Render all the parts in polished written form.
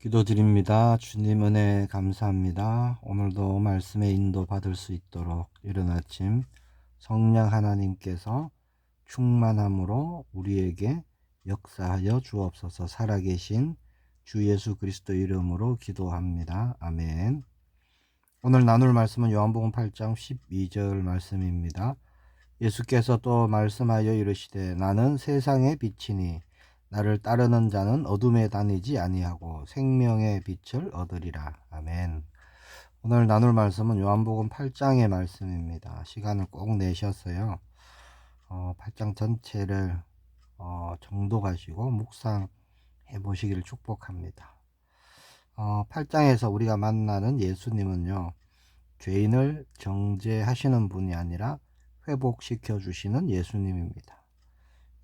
기도드립니다. 주님 은혜 감사합니다. 오늘도 말씀의 인도 받을 수 있도록 이른 아침 성령 하나님께서 충만함으로 우리에게 역사하여 주옵소서. 살아계신 주 예수 그리스도 이름으로 기도합니다. 아멘. 오늘 나눌 말씀은 요한복음 8장 12절 말씀입니다. 예수께서 또 말씀하여 이르시되 나는 세상의 빛이니 나를 따르는 자는 어둠에 다니지 아니하고 생명의 빛을 얻으리라. 아멘. 오늘 나눌 말씀은 요한복음 8장의 말씀입니다. 시간을 꼭 내셨어요. 8장 전체를 정독하시고 묵상해 보시기를 축복합니다. 8장에서 우리가 만나는 예수님은요, 죄인을 정죄하시는 분이 아니라 회복시켜 주시는 예수님입니다.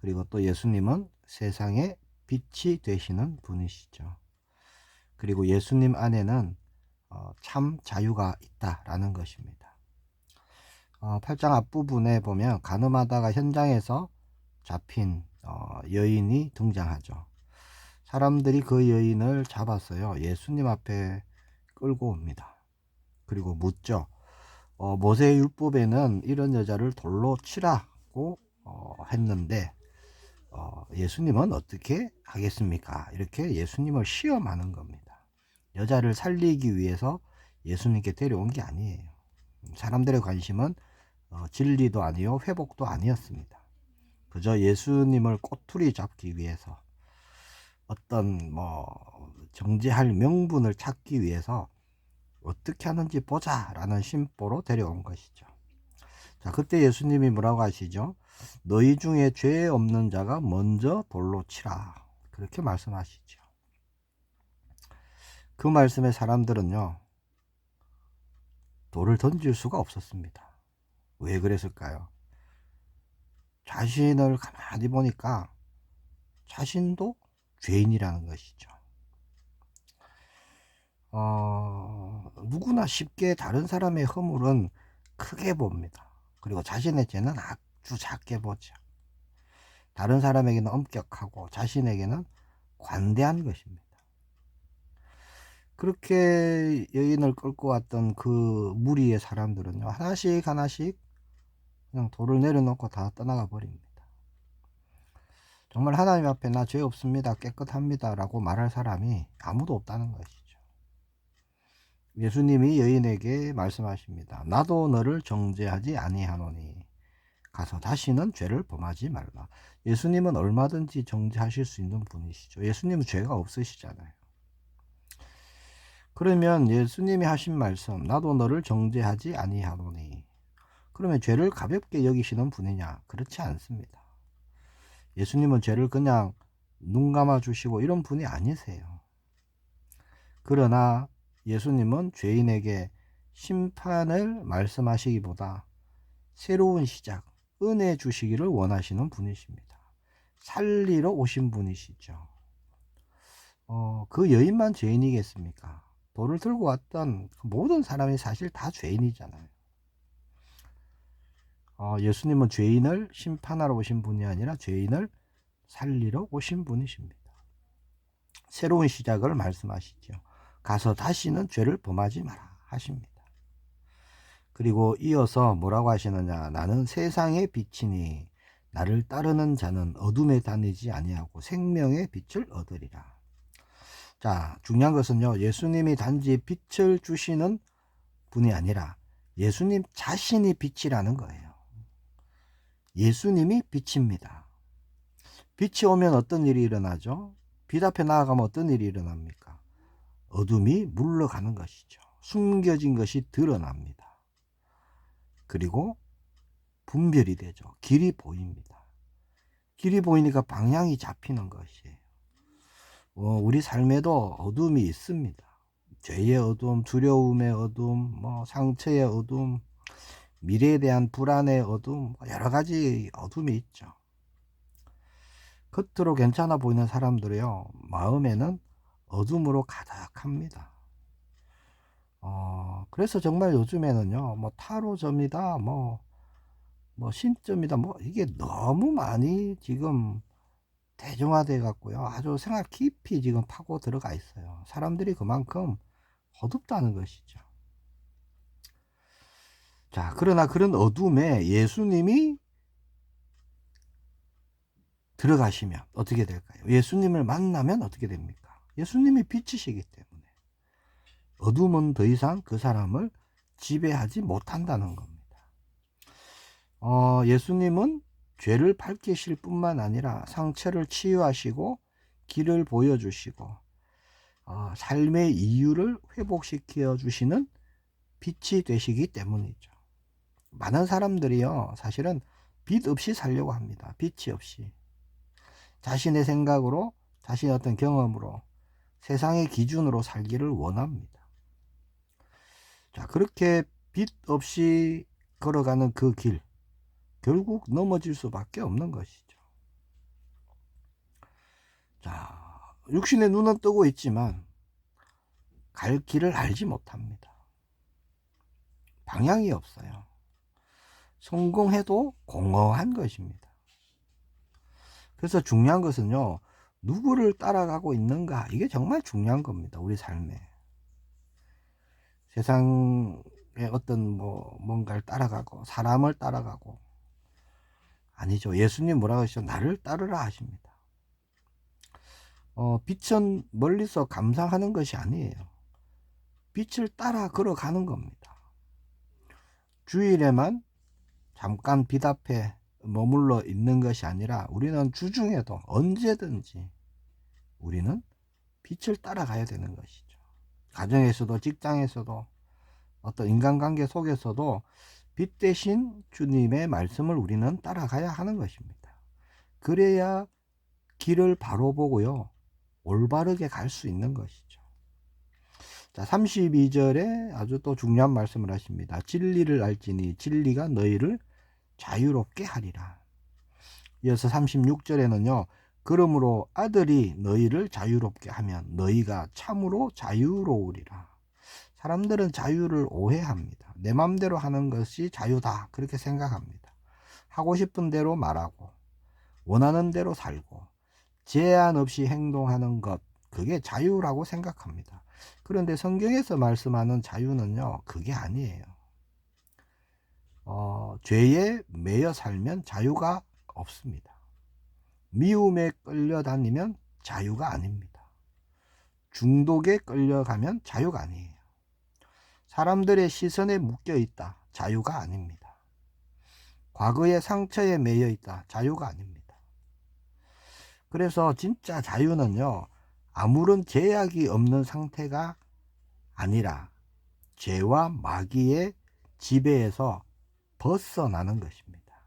그리고 또 예수님은 세상의 빛이 되시는 분이시죠. 그리고 예수님 안에는 참 자유가 있다라는 것입니다. 8장 앞부분에 보면 간음하다가 현장에서 잡힌 여인이 등장하죠. 사람들이 그 여인을 잡았어요. 예수님 앞에 끌고 옵니다. 그리고 묻죠. 모세의 율법에는 이런 여자를 돌로 치라고 했는데 예수님은 어떻게 하겠습니까? 이렇게 예수님을 시험하는 겁니다. 여자를 살리기 위해서 예수님께 데려온 게 아니에요. 사람들의 관심은 진리도 아니요 회복도 아니었습니다. 그저 예수님을 꼬투리 잡기 위해서 어떤 정죄할 명분을 찾기 위해서 어떻게 하는지 보자라는 심보로 데려온 것이죠. 자, 그때 예수님이 뭐라고 하시죠? 너희 중에 죄 없는 자가 먼저 돌로 치라. 그렇게 말씀하시죠. 그 말씀에 사람들은요, 돌을 던질 수가 없었습니다. 왜 그랬을까요? 자신을 가만히 보니까 자신도 죄인이라는 것이죠. 누구나 쉽게 다른 사람의 허물은 크게 봅니다. 그리고 자신의 죄는 아주 작게 보죠. 다른 사람에게는 엄격하고 자신에게는 관대한 것입니다. 그렇게 여인을 끌고 왔던 그 무리의 사람들은요, 하나씩 하나씩 그냥 돌을 내려놓고 다 떠나가 버립니다. 정말 하나님 앞에 나 죄 없습니다, 깨끗합니다 라고 말할 사람이 아무도 없다는 것이죠. 예수님이 여인에게 말씀하십니다. 나도 너를 정죄하지 아니하노니 가서 다시는 죄를 범하지 말라. 예수님은 얼마든지 정죄하실 수 있는 분이시죠. 예수님은 죄가 없으시잖아요. 그러면 예수님이 하신 말씀, 나도 너를 정죄하지 아니하노니, 그러면 죄를 가볍게 여기시는 분이냐? 그렇지 않습니다. 예수님은 죄를 그냥 눈 감아 주시고 이런 분이 아니세요. 그러나 예수님은 죄인에게 심판을 말씀하시기보다 새로운 시작, 은혜 주시기를 원하시는 분이십니다. 살리러 오신 분이시죠. 그 여인만 죄인이겠습니까? 돌을 들고 왔던 모든 사람이 사실 다 죄인이잖아요. 예수님은 죄인을 심판하러 오신 분이 아니라 죄인을 살리러 오신 분이십니다. 새로운 시작을 말씀하시죠. 가서 다시는 죄를 범하지 마라 하십니다. 그리고 이어서 뭐라고 하시느냐? 나는 세상의 빛이니 나를 따르는 자는 어둠에 다니지 아니하고 생명의 빛을 얻으리라. 자, 중요한 것은요, 예수님이 단지 빛을 주시는 분이 아니라 예수님 자신이 빛이라는 거예요. 예수님이 빛입니다. 빛이 오면 어떤 일이 일어나죠? 빛 앞에 나아가면 어떤 일이 일어납니까? 어둠이 물러가는 것이죠. 숨겨진 것이 드러납니다. 그리고 분별이 되죠. 길이 보입니다. 길이 보이니까 방향이 잡히는 것이에요. 우리 삶에도 어둠이 있습니다. 죄의 어둠, 두려움의 어둠, 상처의 어둠, 미래에 대한 불안의 어둠, 여러 가지 어둠이 있죠. 겉으로 괜찮아 보이는 사람들이요, 마음에는 어둠으로 가득합니다. 그래서 정말 요즘에는요, 타로점이다, 신점이다, 이게 너무 많이 지금 대중화돼 갖고요. 아주 생활 깊이 지금 파고 들어가 있어요. 사람들이 그만큼 어둡다는 것이죠. 자, 그러나 그런 어둠에 예수님이 들어가시면 어떻게 될까요? 예수님을 만나면 어떻게 됩니까? 예수님이 빛이시기 때문에 어둠은 더 이상 그 사람을 지배하지 못한다는 겁니다. 예수님은 죄를 밝히실 뿐만 아니라 상처를 치유하시고 길을 보여주시고 삶의 이유를 회복시켜 주시는 빛이 되시기 때문이죠. 많은 사람들이요, 사실은 빛 없이 살려고 합니다. 빛이 없이. 자신의 생각으로, 자신의 어떤 경험으로, 세상의 기준으로 살기를 원합니다. 자, 그렇게 빛 없이 걸어가는 그 길, 결국 넘어질 수밖에 없는 것이죠. 자, 육신의 눈은 뜨고 있지만 갈 길을 알지 못합니다. 방향이 없어요. 성공해도 공허한 것입니다. 그래서 중요한 것은요, 누구를 따라가고 있는가, 이게 정말 중요한 겁니다. 우리 삶에. 세상의 어떤 뭔가를 따라가고 사람을 따라가고, 아니죠. 예수님 뭐라고 하시죠? 나를 따르라 하십니다. 빛은 멀리서 감상하는 것이 아니에요. 빛을 따라 걸어가는 겁니다. 주일에만 잠깐 빛 앞에 머물러 있는 것이 아니라 우리는 주중에도 언제든지 우리는 빛을 따라가야 되는 것이죠. 가정에서도 직장에서도 어떤 인간관계 속에서도 빛 대신 주님의 말씀을 우리는 따라가야 하는 것입니다. 그래야 길을 바로 보고요, 올바르게 갈 수 있는 것이죠. 자, 32절에 아주 또 중요한 말씀을 하십니다. 진리를 알지니 진리가 너희를 자유롭게 하리라. 이어서 36절에는요, 그러므로 아들이 너희를 자유롭게 하면 너희가 참으로 자유로우리라. 사람들은 자유를 오해합니다. 내 맘대로 하는 것이 자유다, 그렇게 생각합니다. 하고 싶은 대로 말하고 원하는 대로 살고 제한 없이 행동하는 것, 그게 자유라고 생각합니다. 그런데 성경에서 말씀하는 자유는요, 그게 아니에요. 죄에 매여 살면 자유가 없습니다. 미움에 끌려다니면 자유가 아닙니다. 중독에 끌려가면 자유가 아니에요. 사람들의 시선에 묶여 있다, 자유가 아닙니다. 과거의 상처에 매여 있다, 자유가 아닙니다. 그래서 진짜 자유는요, 아무런 제약이 없는 상태가 아니라 죄와 마귀의 지배에서 벗어나는 것입니다.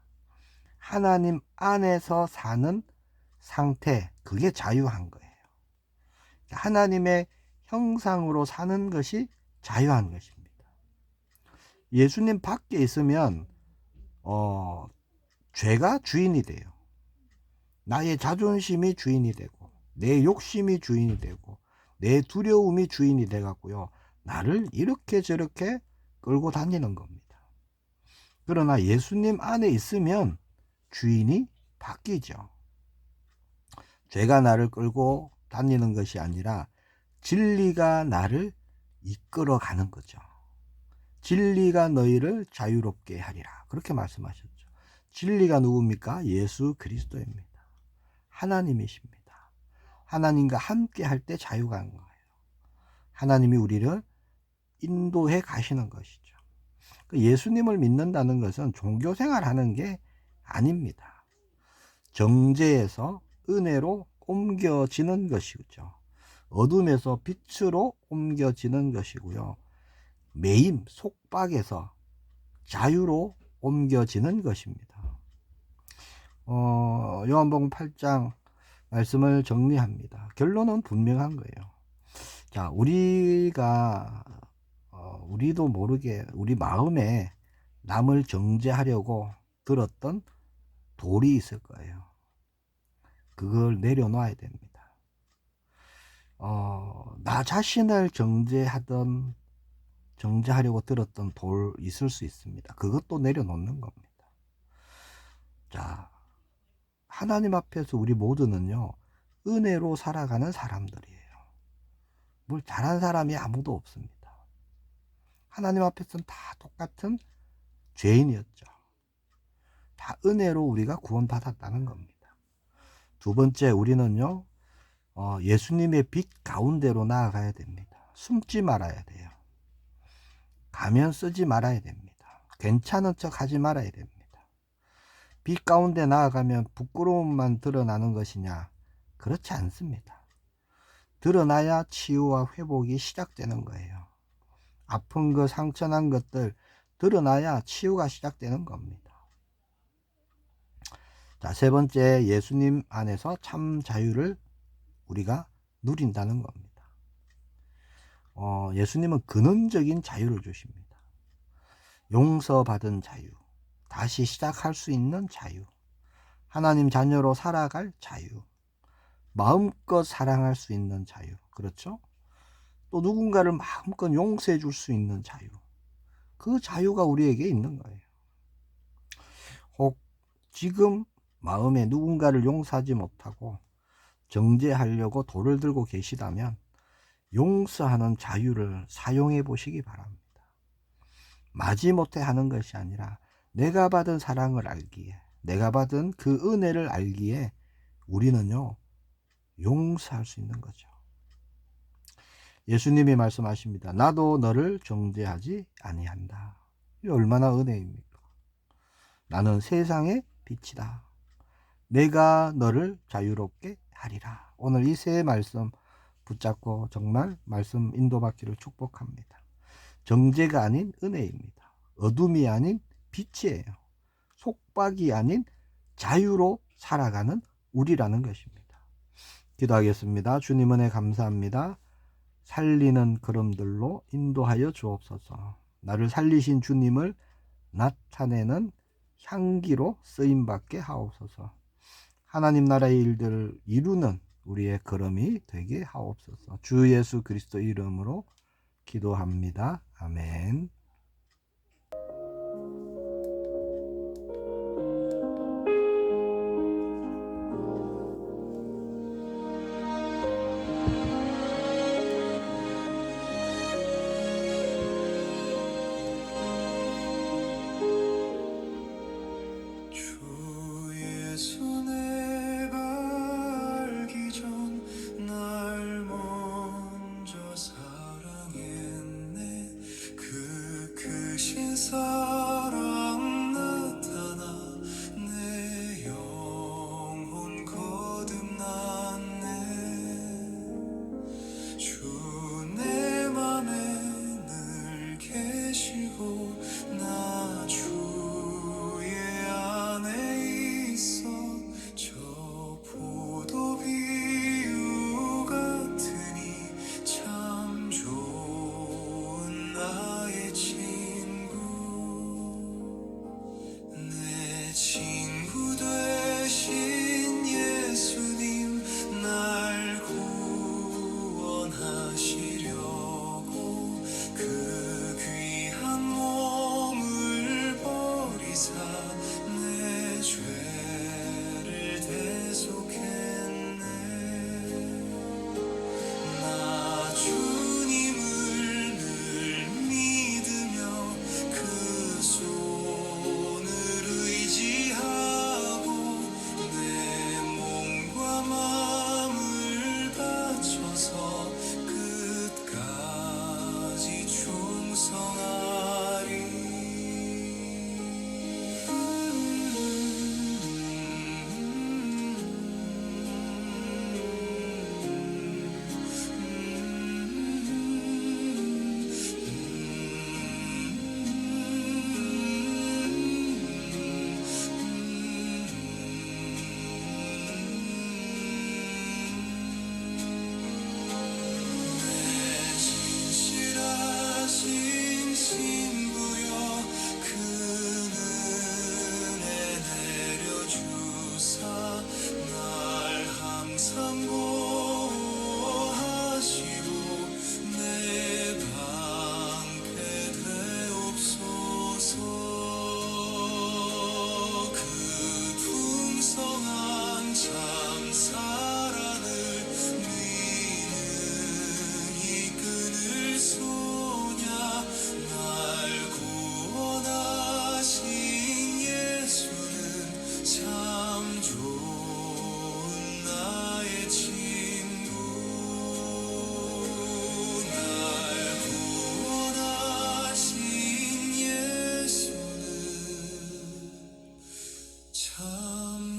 하나님 안에서 사는 상태, 그게 자유한 거예요. 하나님의 형상으로 사는 것이 자유한 것입니다. 예수님 밖에 있으면 죄가 주인이 돼요. 나의 자존심이 주인이 되고 내 욕심이 주인이 되고 내 두려움이 주인이 돼 갖고요, 나를 이렇게 저렇게 끌고 다니는 겁니다. 그러나 예수님 안에 있으면 주인이 바뀌죠. 죄가 나를 끌고 다니는 것이 아니라 진리가 나를 이끌어 가는 거죠. 진리가 너희를 자유롭게 하리라, 그렇게 말씀하셨죠. 진리가 누굽니까? 예수 그리스도입니다. 하나님이십니다. 하나님과 함께 할 때 자유가 한 거예요. 하나님이 우리를 인도해 가시는 것이죠. 예수님을 믿는다는 것은 종교생활 하는 게 아닙니다. 정죄에서 은혜로 옮겨지는 것이죠. 어둠에서 빛으로 옮겨지는 것이고요. 매임, 속박에서 자유로 옮겨지는 것입니다. 요한복음 8장 말씀을 정리합니다. 결론은 분명한 거예요. 자, 우리도 모르게 우리 마음에 남을 정죄하려고 들었던 돌이 있을 거예요. 그걸 내려놔야 됩니다. 나 자신을 정죄하려고 들었던 돌 있을 수 있습니다. 그것도 내려놓는 겁니다. 자, 하나님 앞에서 우리 모두는요, 은혜로 살아가는 사람들이에요. 뭘 잘한 사람이 아무도 없습니다. 하나님 앞에서는 다 똑같은 죄인이었죠. 다 은혜로 우리가 구원받았다는 겁니다. 두 번째, 우리는요, 예수님의 빛 가운데로 나아가야 됩니다. 숨지 말아야 돼요. 가면 쓰지 말아야 됩니다. 괜찮은 척 하지 말아야 됩니다. 빛 가운데 나아가면 부끄러움만 드러나는 것이냐? 그렇지 않습니다. 드러나야 치유와 회복이 시작되는 거예요. 아픈 것, 상처난 것들 드러나야 치유가 시작되는 겁니다. 자, 세 번째, 예수님 안에서 참 자유를 우리가 누린다는 겁니다. 예수님은 근원적인 자유를 주십니다. 용서받은 자유, 다시 시작할 수 있는 자유, 하나님 자녀로 살아갈 자유, 마음껏 사랑할 수 있는 자유, 그렇죠? 또 누군가를 마음껏 용서해 줄 수 있는 자유, 그 자유가 우리에게 있는 거예요. 혹 지금 마음에 누군가를 용서하지 못하고 정죄하려고 돌을 들고 계시다면 용서하는 자유를 사용해 보시기 바랍니다. 마지못해 하는 것이 아니라 내가 받은 사랑을 알기에, 내가 받은 그 은혜를 알기에 우리는요, 용서할 수 있는 거죠. 예수님이 말씀하십니다. 나도 너를 정죄하지 아니한다. 이 얼마나 은혜입니까? 나는 세상의 빛이다. 내가 너를 자유롭게 하리라. 오늘 이 세 말씀 붙잡고 정말 말씀 인도받기를 축복합니다. 정죄가 아닌 은혜입니다. 어둠이 아닌 빛이에요. 속박이 아닌 자유로 살아가는 우리라는 것입니다. 기도하겠습니다. 주님 은혜 감사합니다. 살리는 걸음들로 인도하여 주옵소서. 나를 살리신 주님을 나타내는 향기로 쓰임받게 하옵소서. 하나님 나라의 일들을 이루는 우리의 걸음이 되게 하옵소서. 주 예수 그리스도 이름으로 기도합니다. 아멘. 사랑 나타나 내 영혼 거듭났네. 주 내 맘에 늘 계시고 나 주의 안에 있어. 저 포도 비유 같으니 참 좋은 나의 친구.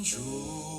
주